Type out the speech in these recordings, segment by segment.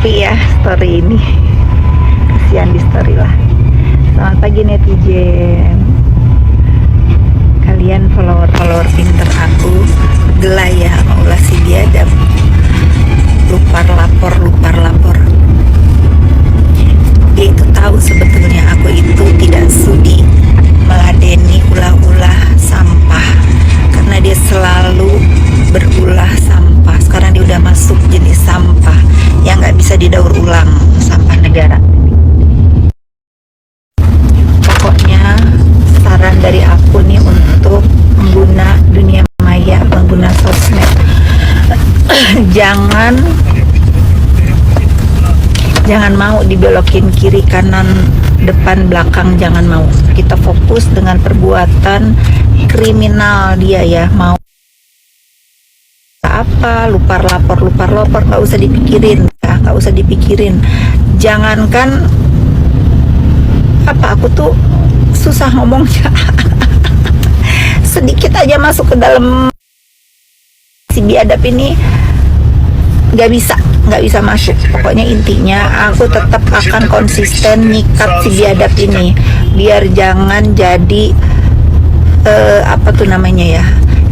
sepi ya story ini, kasihan di story lah. Selamat pagi netizen, kalian follower pinter aku gelah ya maulah si biadab lupar lapor. Dia itu tahu sebetulnya aku itu tidak sudi meladeni ulah-ulah sampah, karena dia selalu berulah sampah. Sekarang dia udah masuk jenis sampah yang nggak bisa didaur ulang, sampah negara. Pokoknya saran dari aku nih untuk pengguna dunia maya, pengguna sosmed, jangan mau dibelokin kiri kanan depan belakang, jangan mau. Kita fokus dengan perbuatan kriminal dia ya, mau apa lupar lapor nggak usah dipikirin ya, nggak usah dipikirin. Jangankan apa, aku tuh susah ngomongnya sedikit aja masuk ke dalam si biadab ini nggak bisa masuk. Pokoknya intinya aku tetap akan konsisten nyikat si biadab ini biar jangan jadi apa tuh namanya ya,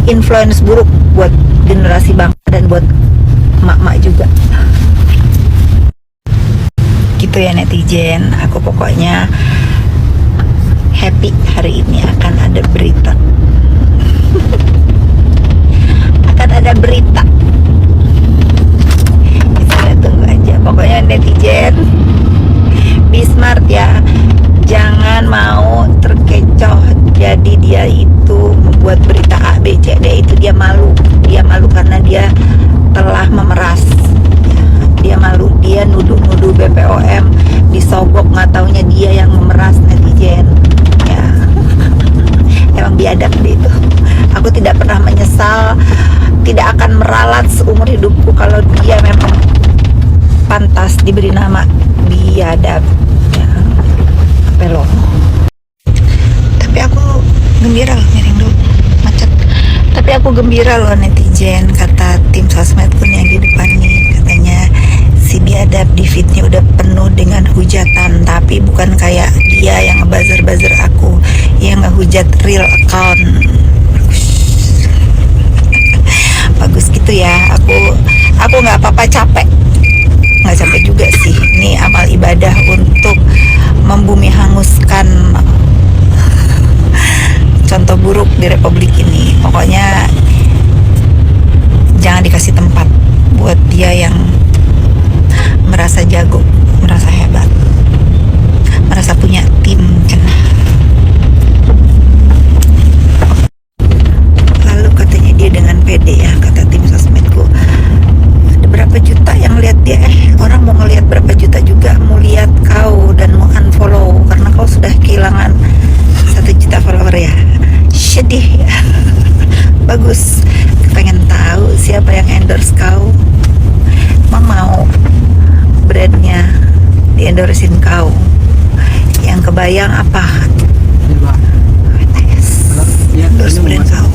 influence buruk buat generasi bangsa dan buat emak-emak juga gitu ya netizen. Aku pokoknya happy hari ini akan ada berita kita tunggu aja. Pokoknya netizen be smart ya, jangan mau terkecoh. Jadi dia itu membuat berita A, B, C, D, itu dia malu karena dia telah memeras. Dia malu, dia nuduh BPOM disogok, nggak taunya dia yang memeras netizen ya. Emang biadab deh itu. Aku tidak pernah menyesal, tidak akan meralat seumur hidupku kalau dia memang pantas diberi nama biadab ya. Apa lo? Tapi aku gembira loh, miring dulu macet. Tapi aku gembira loh netizen, kata tim sosmedku yang di depan nih, katanya si biadab di feednya udah penuh dengan hujatan, tapi bukan kayak dia yang ngebuzzer aku yang ngehujat real account. Bagus gitu ya. Aku nggak apa-apa, capek juga sih. Ini amal ibadah untuk membumi hanguskan contoh buruk di republik ini. Pokoknya jangan dikasih tempat buat dia yang merasa jago, merasa hebat, merasa punya tim cenah. Lalu katanya dia dengan pede ya, kata tim sosmedku, ada berapa juta yang lihat dia. Orang mau ngelihat berapa juta juga mau lihat kau dan mau unfollow karena kau sudah kehilangan 1 juta follower ya. Sedih ya. Bagus, pengen tahu siapa yang endorse kau. Emang mau brandnya di-endorsein kau? Yang kebayang apa? Endorse brand kau.